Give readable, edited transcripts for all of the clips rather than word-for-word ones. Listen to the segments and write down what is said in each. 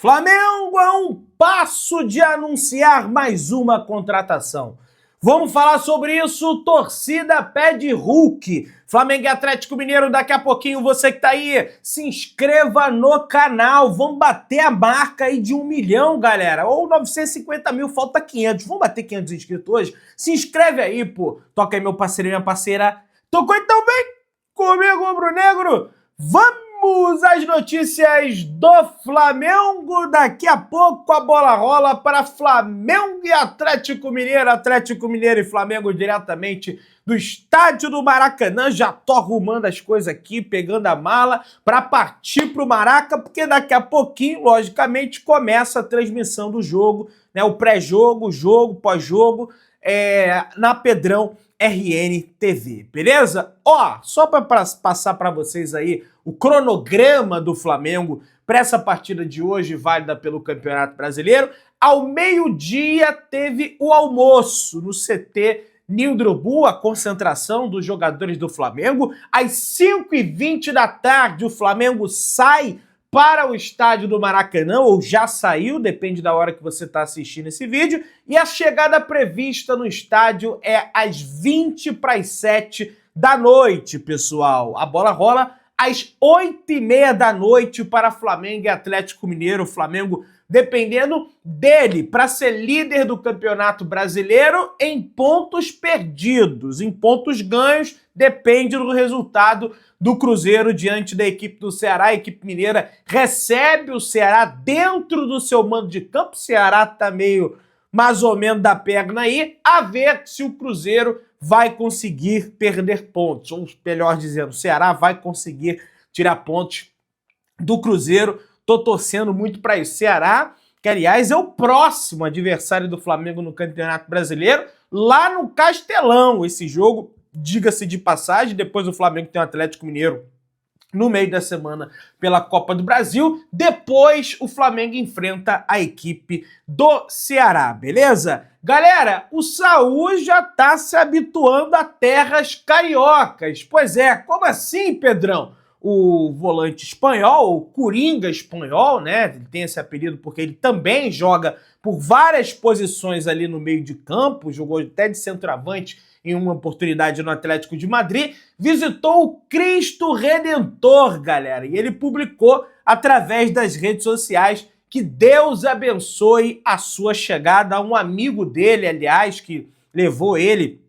Flamengo a um passo de anunciar mais uma contratação. Vamos falar sobre isso, torcida pede Hulk. Flamengo e Atlético Mineiro, daqui a pouquinho, você que tá aí, se inscreva no canal. Vamos bater a marca aí de 1 milhão, galera. Ou 950 mil, falta 500. Vamos bater 500 inscritos hoje? Se inscreve aí, pô. Toca aí, meu parceiro e minha parceira. Tocou então bem comigo, Rubro Negro. Vamos às notícias do Flamengo. Daqui a pouco a bola rola para Flamengo e Atlético Mineiro e Flamengo diretamente do estádio do Maracanã. Já tô arrumando as coisas aqui, pegando a mala para partir pro Maraca, porque daqui a pouquinho, logicamente, começa a transmissão do jogo, né? O pré-jogo, jogo, pós-jogo, na Pedrão RN TV, beleza? Ó, só para passar para vocês aí o cronograma do Flamengo para essa partida de hoje, válida pelo Campeonato Brasileiro. Ao meio-dia teve o almoço no CT Nildo Urubu, a concentração dos jogadores do Flamengo. Às 5h20 da tarde o Flamengo sai para o estádio do Maracanã, ou já saiu, depende da hora que você está assistindo esse vídeo, e a chegada prevista no estádio é às 7h20 da noite, pessoal. A bola rola às 8h30 da noite para Flamengo e Atlético Mineiro. O Flamengo dependendo dele para ser líder do Campeonato Brasileiro em pontos perdidos, em pontos ganhos, depende do resultado do Cruzeiro diante da equipe do Ceará. A equipe mineira recebe o Ceará dentro do seu mando de campo. O Ceará tá meio mais ou menos da perna aí, a ver se o Cruzeiro vai conseguir perder pontos, ou melhor dizendo, o Ceará vai conseguir tirar pontos do Cruzeiro. Tô torcendo muito para isso. Ceará, que aliás é o próximo adversário do Flamengo no Campeonato Brasileiro, lá no Castelão. Esse jogo, diga-se de passagem, depois o Flamengo tem o Atlético Mineiro no meio da semana pela Copa do Brasil. Depois o Flamengo enfrenta a equipe do Ceará, beleza? Galera, o Saúl já tá se habituando a terras cariocas. Pois é, como assim, Pedrão? O volante espanhol, o Coringa espanhol, né? Ele tem esse apelido porque ele também joga por várias posições ali no meio de campo, jogou até de centroavante em uma oportunidade no Atlético de Madrid, visitou o Cristo Redentor, galera, e ele publicou através das redes sociais que Deus abençoe a sua chegada. Um amigo dele, aliás, que levou ele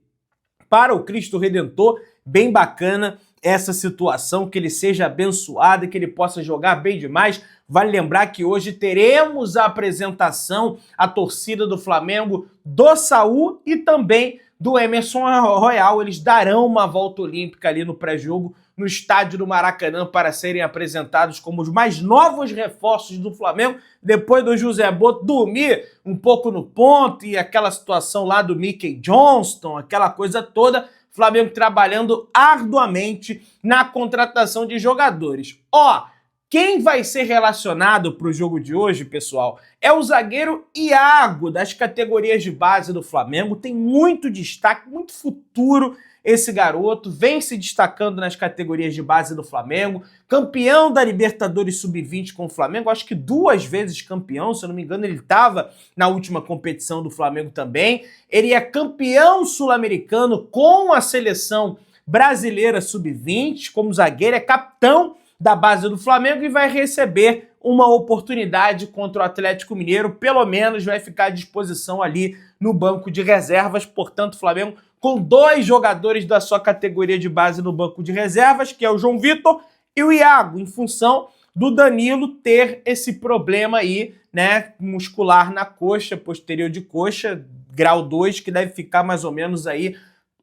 para o Cristo Redentor, bem bacana essa situação, que ele seja abençoado e que ele possa jogar bem demais. Vale lembrar que hoje teremos a apresentação, a torcida do Flamengo, do Saúl e também do Emerson Royal. Eles darão uma volta olímpica ali no pré-jogo no estádio do Maracanã para serem apresentados como os mais novos reforços do Flamengo, depois do José Boto dormir um pouco no ponto e aquela situação lá do Mickey Johnston, aquela coisa toda. Flamengo trabalhando arduamente na contratação de jogadores. Ó, quem vai ser relacionado para o jogo de hoje, pessoal, é o zagueiro Iago, das categorias de base do Flamengo. Tem muito destaque, muito futuro esse garoto, vem se destacando nas categorias de base do Flamengo, campeão da Libertadores Sub-20 com o Flamengo, acho que 2 vezes campeão, se eu não me engano ele estava na última competição do Flamengo também. Ele é campeão sul-americano com a seleção brasileira Sub-20, como zagueiro, é capitão da base do Flamengo e vai receber uma oportunidade contra o Atlético Mineiro, pelo menos vai ficar à disposição ali no banco de reservas. Portanto, o Flamengo com 2 jogadores da sua categoria de base no banco de reservas, que é o João Vitor e o Iago, em função do Danilo ter esse problema aí, né, muscular na coxa, posterior de coxa, grau 2, que deve ficar mais ou menos aí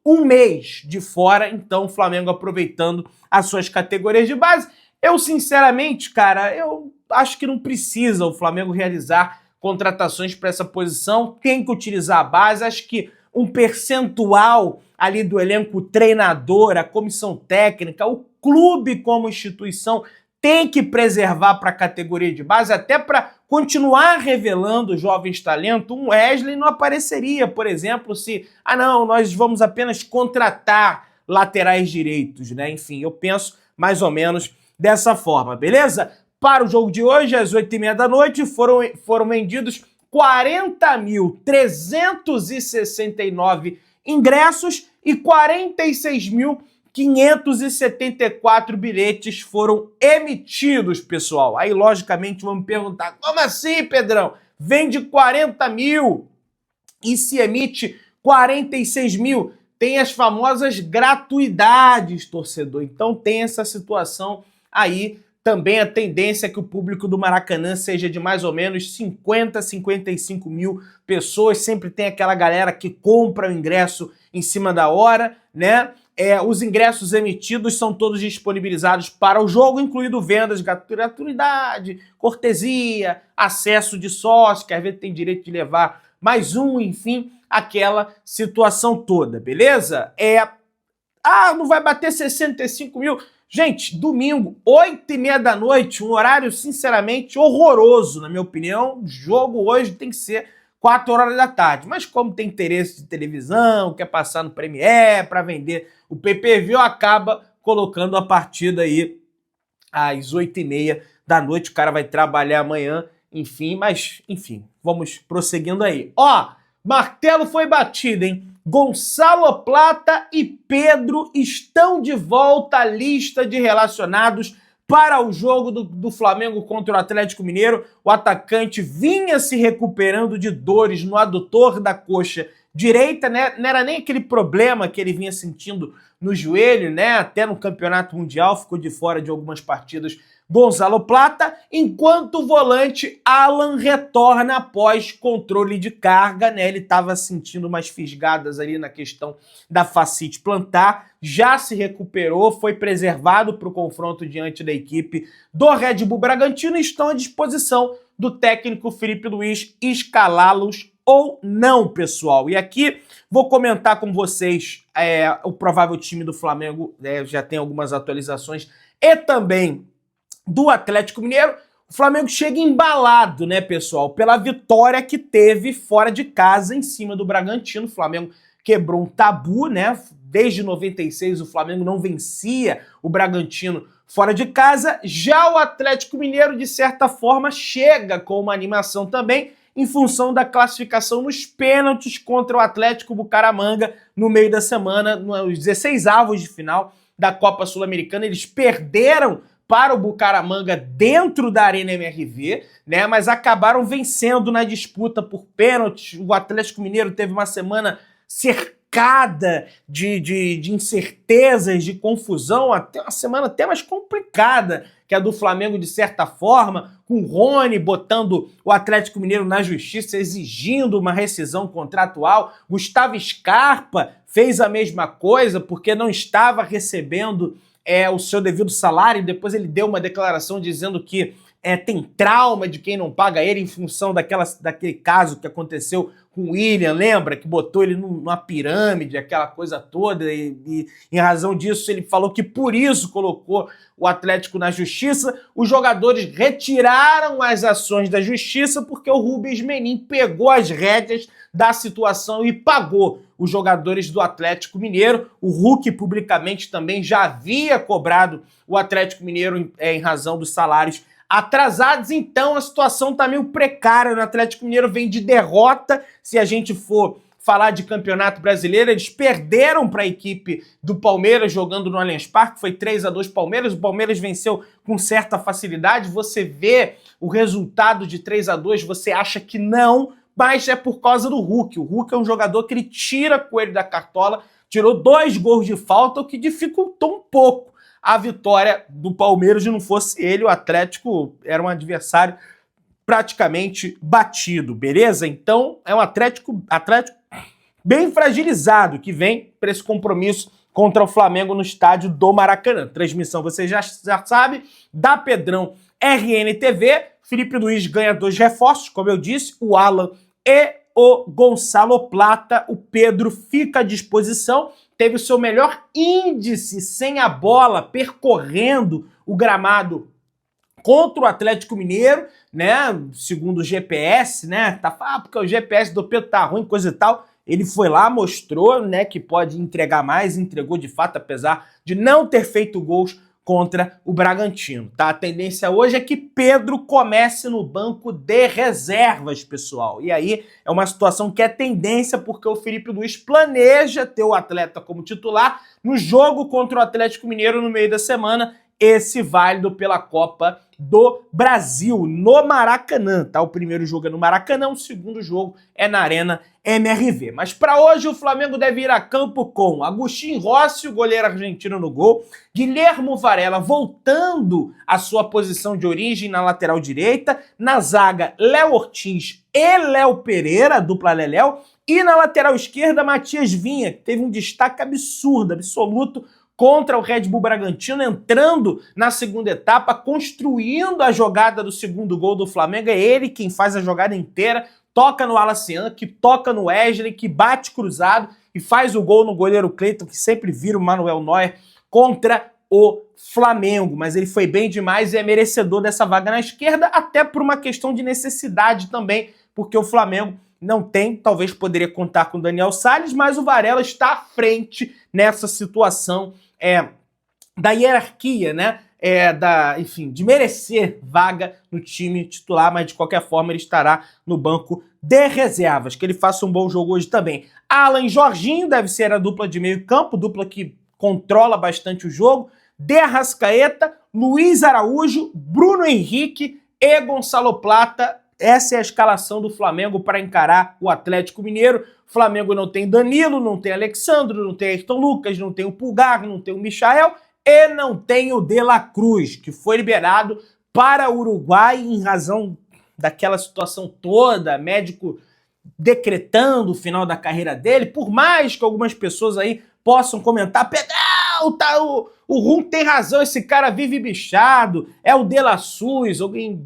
1 mês de fora. Então, o Flamengo aproveitando as suas categorias de base. Eu, sinceramente, cara, eu acho que não precisa o Flamengo realizar contratações para essa posição. Tem que utilizar a base. Acho que um percentual ali do elenco, o treinador, a comissão técnica, o clube como instituição tem que preservar para a categoria de base, até para continuar revelando jovens talentos. Um Wesley não apareceria, por exemplo, se, não, nós vamos apenas contratar laterais direitos, né? Enfim, eu penso mais ou menos dessa forma, beleza? para o jogo de hoje, às 8h30 da noite, foram vendidos 40.369 ingressos e 46.574 bilhetes foram emitidos, pessoal. Aí, logicamente, vamos perguntar, como assim, Pedrão? Vende 40 mil e se emite 46 mil? Tem as famosas gratuidades, torcedor. Então tem essa situação aí. Também a tendência é que o público do Maracanã seja de mais ou menos 50, 55 mil pessoas. Sempre tem aquela galera que compra o ingresso em cima da hora, né? Os ingressos emitidos são todos disponibilizados para o jogo, incluindo vendas, gratuidade, cortesia, acesso de sócio, que às vezes tem direito de levar mais um, enfim, aquela situação toda, beleza? Não vai bater 65 mil. Gente, domingo, 8h30 da noite, um horário, sinceramente, horroroso, na minha opinião. O jogo hoje tem que ser 4 horas da tarde. Mas como tem interesse de televisão, quer passar no Premiere para vender o PPV, acaba colocando a partida aí às 8h30 da noite. O cara vai trabalhar amanhã, enfim, vamos prosseguindo aí. Martelo foi batido, hein? Gonçalo Plata e Pedro estão de volta à lista de relacionados para o jogo do Flamengo contra o Atlético Mineiro. O atacante vinha se recuperando de dores no adutor da coxa direita, né? Não era nem aquele problema que ele vinha sentindo no joelho, né? Até no Campeonato Mundial ficou de fora de algumas partidas Gonçalo Plata, enquanto o volante Alan retorna após controle de carga, né? Ele estava sentindo umas fisgadas ali na questão da fascite plantar, já se recuperou, foi preservado para o confronto diante da equipe do Red Bull Bragantino e estão à disposição do técnico Felipe Luiz escalá-los ou não, pessoal. E aqui vou comentar com vocês o provável time do Flamengo, já tem algumas atualizações, e também do Atlético Mineiro. O Flamengo chega embalado, né, pessoal, pela vitória que teve fora de casa em cima do Bragantino. O Flamengo quebrou um tabu, né? Desde 96 o Flamengo não vencia o Bragantino fora de casa. Já o Atlético Mineiro, de certa forma, chega com uma animação também em função da classificação nos pênaltis contra o Atlético Bucaramanga no meio da semana, nos 16avos de final da Copa Sul-Americana. Eles perderam para o Bucaramanga dentro da Arena MRV, né? Mas acabaram vencendo na disputa por pênaltis. O Atlético Mineiro teve uma semana cercada de incertezas, de confusão, até uma semana até mais complicada que a do Flamengo, de certa forma, com o Rony botando o Atlético Mineiro na justiça, exigindo uma rescisão contratual. Gustavo Scarpa fez a mesma coisa porque não estava recebendo o seu devido salário. Depois ele deu uma declaração dizendo que tem trauma de quem não paga ele em função daquele caso que aconteceu com o William, lembra? Que botou ele numa pirâmide, aquela coisa toda, e em razão disso ele falou que por isso colocou o Atlético na justiça. Os jogadores retiraram as ações da justiça porque o Rubens Menin pegou as rédeas da situação e pagou os jogadores do Atlético Mineiro. O Hulk publicamente também já havia cobrado o Atlético Mineiro em razão dos salários atrasados. Então a situação tá meio precária no Atlético Mineiro, vem de derrota. Se a gente for falar de Campeonato Brasileiro, eles perderam para a equipe do Palmeiras jogando no Allianz Parque, foi 3-2 Palmeiras, o Palmeiras venceu com certa facilidade. Você vê o resultado de 3-2, você acha que não, mas é por causa do Hulk. O Hulk é um jogador que ele tira coelho da cartola, tirou 2 gols de falta, o que dificultou um pouco a vitória do Palmeiras. Se não fosse ele, o Atlético era um adversário praticamente batido, beleza? Então é um Atlético bem fragilizado que vem para esse compromisso contra o Flamengo no estádio do Maracanã. Transmissão, você já sabe, da Pedrão RNTV. Felipe Luiz ganha 2 reforços, como eu disse, o Alan e o Gonçalo Plata. O Pedro fica à disposição, teve o seu melhor índice sem a bola percorrendo o gramado contra o Atlético Mineiro, né? Segundo o GPS, né? Porque o GPS do Pedro tá ruim, coisa e tal. Ele foi lá, mostrou, né, que pode entregar mais, entregou de fato, apesar de não ter feito gols contra o Bragantino, tá? A tendência hoje é que Pedro comece no banco de reservas, pessoal. E aí é uma situação que é tendência porque o Felipe Luiz planeja ter o atleta como titular no jogo contra o Atlético Mineiro no meio da semana, esse válido pela Copa do Brasil, no Maracanã, tá? O primeiro jogo é no Maracanã, o segundo jogo é na Arena MRV. Mas para hoje o Flamengo deve ir a campo com Agustín Rossi, o goleiro argentino no gol, Guilhermo Varela voltando à sua posição de origem na lateral direita, na zaga Léo Ortiz e Léo Pereira, dupla Leléu, e na lateral esquerda Matias Vinha, que teve um destaque absurdo, absoluto, contra o Red Bull Bragantino, entrando na segunda etapa, construindo a jogada do segundo gol do Flamengo. É ele quem faz a jogada inteira, toca no Wallace, que toca no Wesley, que bate cruzado e faz o gol no goleiro Cleiton, que sempre vira o Manuel Neuer contra o Flamengo. Mas ele foi bem demais e é merecedor dessa vaga na esquerda, até por uma questão de necessidade também, porque o Flamengo não tem, talvez poderia contar com o Daniel Salles, mas o Varela está à frente nessa situação da hierarquia, né? Enfim, de merecer vaga no time titular, mas de qualquer forma ele estará no banco de reservas. Que ele faça um bom jogo hoje também. Alan e Jorginho deve ser a dupla de meio campo, dupla que controla bastante o jogo. De Arrascaeta, Luiz Araújo, Bruno Henrique e Gonçalo Plata. Essa é a escalação do Flamengo para encarar o Atlético Mineiro. O Flamengo não tem Danilo, não tem Alexandro, não tem Ayrton Lucas, não tem o Pulgar, não tem o Michael e não tem o De La Cruz, que foi liberado para o Uruguai em razão daquela situação toda, médico decretando o final da carreira dele, por mais que algumas pessoas aí possam comentar, Pedal, tá, o Rum tem razão, esse cara vive bichado, é o De La Cruz, alguém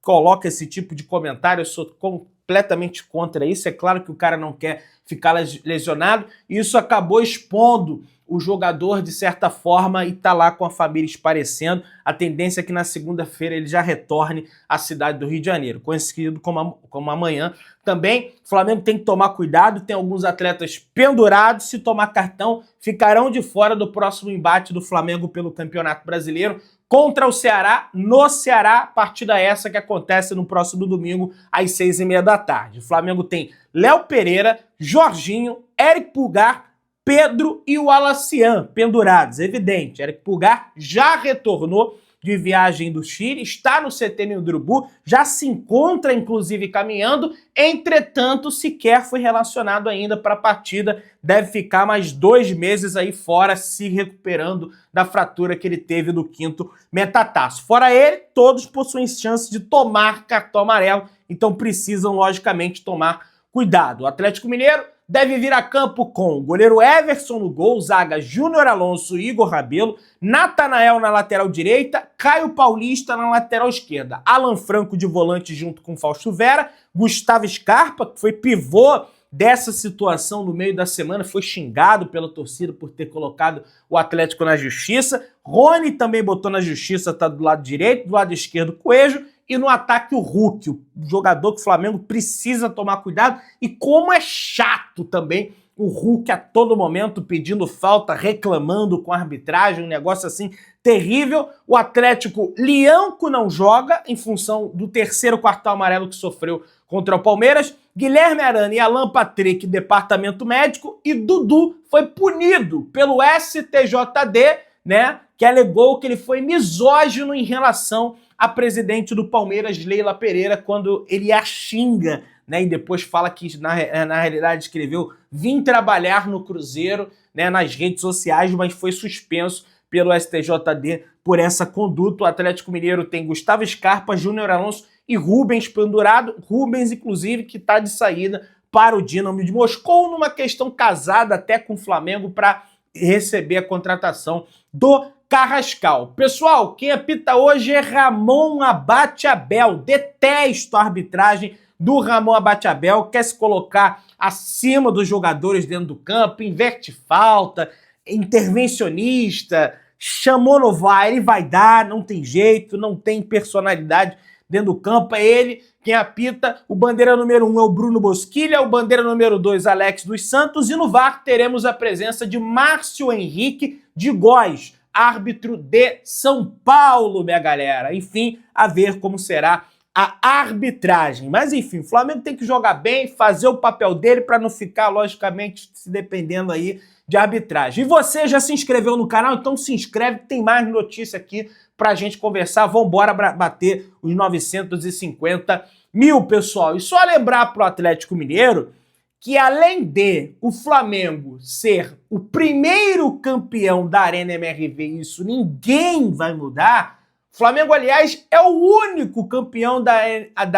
coloca esse tipo de comentário, eu sou completamente contra isso. É claro que o cara não quer ficar lesionado, e isso acabou expondo o jogador de certa forma e tá lá com a família esparecendo. A tendência é que na segunda-feira ele já retorne à cidade do Rio de Janeiro, conhecido como amanhã. Também o Flamengo tem que tomar cuidado, tem alguns atletas pendurados, se tomar cartão ficarão de fora do próximo embate do Flamengo pelo Campeonato Brasileiro contra o Ceará, no Ceará, partida essa que acontece no próximo domingo, às 6h30 da tarde. O Flamengo tem Léo Pereira, Jorginho, Eric Pulgar, Pedro e o Alacian pendurados, evidente. Eric Pulgar já retornou de viagem do Chile, está no CT Ninho do Urubu, já se encontra inclusive caminhando, entretanto sequer foi relacionado ainda para a partida, deve ficar mais 2 meses aí fora, se recuperando da fratura que ele teve do 5º metatarso. Fora ele, todos possuem chance de tomar cartão amarelo, então precisam logicamente tomar cuidado. O Atlético Mineiro deve vir a campo com o goleiro Everson no gol, zaga Júnior Alonso e Igor Rabelo, Natanael na lateral direita, Caio Paulista na lateral esquerda, Alan Franco de volante junto com Fausto Vera, Gustavo Scarpa, que foi pivô dessa situação no meio da semana, foi xingado pela torcida por ter colocado o Atlético na justiça, Rony também botou na justiça, tá do lado direito, do lado esquerdo Coelho, e no ataque o Hulk, o jogador que o Flamengo precisa tomar cuidado, e como é chato também o Hulk a todo momento pedindo falta, reclamando com a arbitragem, um negócio assim terrível. O Atlético Lianco não joga em função do 3º cartão amarelo que sofreu contra o Palmeiras. Guilherme Arana e Alan Patrick, departamento médico, e Dudu foi punido pelo STJD, né, que alegou que ele foi misógino em relação a presidente do Palmeiras, Leila Pereira, quando ele a xinga, né, e depois fala que na realidade escreveu "vim trabalhar no Cruzeiro", né, nas redes sociais, mas foi suspenso pelo STJD por essa conduta. O Atlético Mineiro tem Gustavo Scarpa, Júnior Alonso e Rubens pendurado, Rubens inclusive que está de saída para o Dinamo de Moscou, numa questão casada até com o Flamengo para receber a contratação do Carrascal. Pessoal, quem apita hoje é Ramon Abate Abel. Detesto a arbitragem do Ramon Abate Abel, quer se colocar acima dos jogadores dentro do campo, inverte falta, intervencionista, chamou no VAR, ele vai dar, não tem jeito, não tem personalidade dentro do campo, é ele quem apita. O bandeira número 1 é o Bruno Bosquilha, o bandeira número 2 Alex dos Santos, e no VAR teremos a presença de Márcio Henrique de Góes. árbitro de São Paulo, minha galera. Enfim, a ver como será a arbitragem. Mas enfim, o Flamengo tem que jogar bem, fazer o papel dele para não ficar, logicamente, se dependendo aí de arbitragem. E você já se inscreveu no canal? Então se inscreve, tem mais notícia aqui pra gente conversar. Vambora bater os 950 mil, pessoal. E só lembrar pro Atlético Mineiro que além de o Flamengo ser o primeiro campeão da Arena MRV, isso ninguém vai mudar, o Flamengo, aliás, é o único campeão da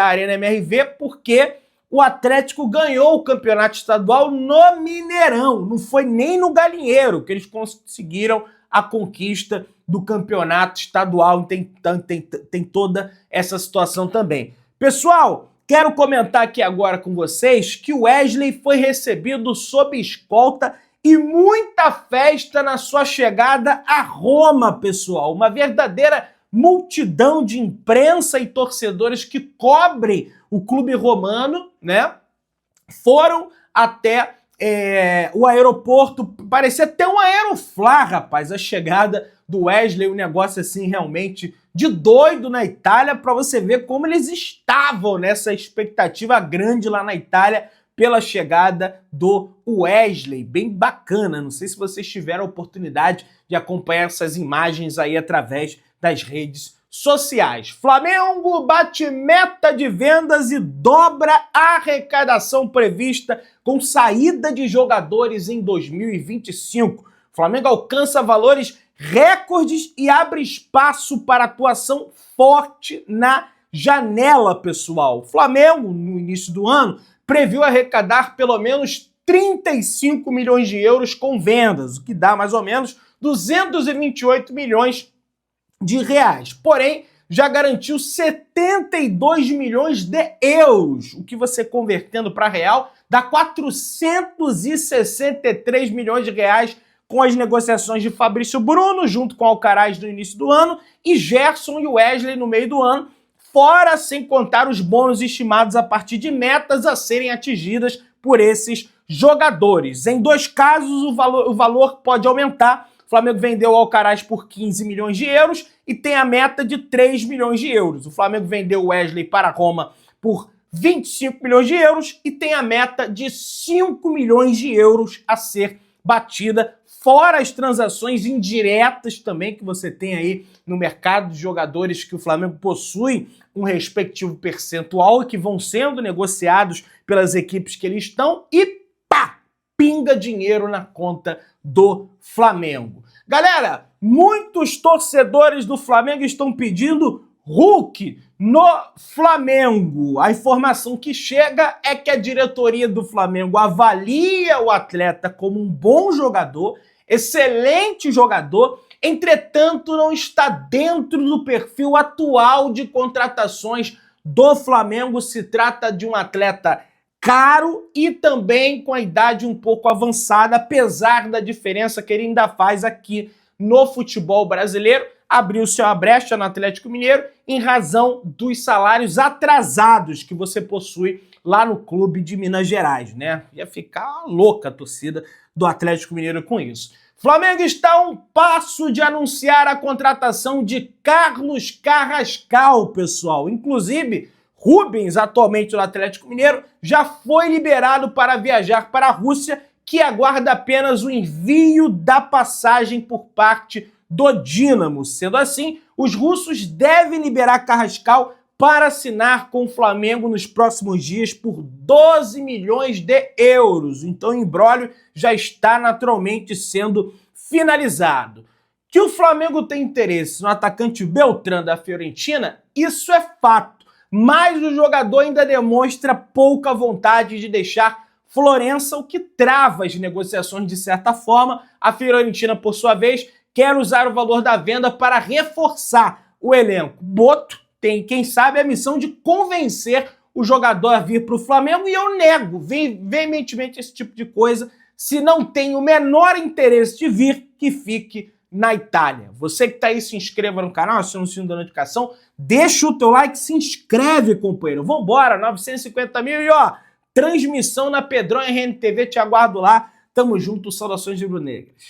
Arena MRV porque o Atlético ganhou o campeonato estadual no Mineirão, não foi nem no Galinheiro que eles conseguiram a conquista do campeonato estadual. Tem toda essa situação também. Pessoal, quero comentar aqui agora com vocês que o Wesley foi recebido sob escolta e muita festa na sua chegada a Roma, pessoal. Uma verdadeira multidão de imprensa e torcedores que cobrem o clube romano, né? Foram até o aeroporto, parecia até um Aeroflá, rapaz, a chegada do Wesley, um negócio assim realmente de doido na Itália, para você ver como eles estavam nessa expectativa grande lá na Itália pela chegada do Wesley. Bem bacana, não sei se vocês tiveram a oportunidade de acompanhar essas imagens aí através das redes sociais. Flamengo bate meta de vendas e dobra a arrecadação prevista com saída de jogadores em 2025. Flamengo alcança valores recordes e abre espaço para atuação forte na janela, pessoal. O Flamengo, no início do ano, previu arrecadar pelo menos 35 milhões de euros com vendas, o que dá mais ou menos 228 milhões de reais. Porém, já garantiu 72 milhões de euros, o que você convertendo para real dá 463 milhões de reais com as negociações de Fabrício Bruno, junto com Alcaraz no início do ano, e Gerson e Wesley no meio do ano, fora sem contar os bônus estimados a partir de metas a serem atingidas por esses jogadores. Em dois casos, o valor pode aumentar. O Flamengo vendeu o Alcaraz por 15 milhões de euros e tem a meta de 3 milhões de euros. O Flamengo vendeu o Wesley para Roma por 25 milhões de euros e tem a meta de 5 milhões de euros a ser batida, fora as transações indiretas também que você tem aí no mercado de jogadores que o Flamengo possui um respectivo percentual e que vão sendo negociados pelas equipes que eles estão e pá! Pinga dinheiro na conta do Flamengo. Galera, muitos torcedores do Flamengo estão pedindo Hulk no Flamengo. A informação que chega é que a diretoria do Flamengo avalia o atleta como um bom jogador, excelente jogador, entretanto não está dentro do perfil atual de contratações do Flamengo. Se trata de um atleta caro e também com a idade um pouco avançada, apesar da diferença que ele ainda faz aqui no futebol brasileiro. Abriu-se uma brecha no Atlético Mineiro em razão dos salários atrasados que você possui lá no clube de Minas Gerais, né? Ia ficar louca a torcida do Atlético Mineiro com isso. Flamengo está a um passo de anunciar a contratação de Carlos Carrascal, pessoal. Inclusive, Rubens, atualmente no Atlético Mineiro, já foi liberado para viajar para a Rússia, que aguarda apenas o envio da passagem por parte do Dínamo. Sendo assim, os russos devem liberar Carrascal para assinar com o Flamengo nos próximos dias por 12 milhões de euros. Então o imbróglio já está naturalmente sendo finalizado. Que o Flamengo tem interesse no atacante Beltrán da Fiorentina, isso é fato. Mas o jogador ainda demonstra pouca vontade de deixar Florença, o que trava as negociações de certa forma. A Fiorentina, por sua vez, quer usar o valor da venda para reforçar o elenco. Boto tem, quem sabe, a missão de convencer o jogador a vir para o Flamengo, e eu nego veementemente esse tipo de coisa. Se não tem o menor interesse de vir, que fique na Itália. Você que está aí, se inscreva no canal, aciona o sino da notificação, deixa o teu like, se inscreve, companheiro. Vambora, 950 mil e ó, transmissão na Pedrão RNTV, te aguardo lá. Tamo junto, saudações rubro-negras.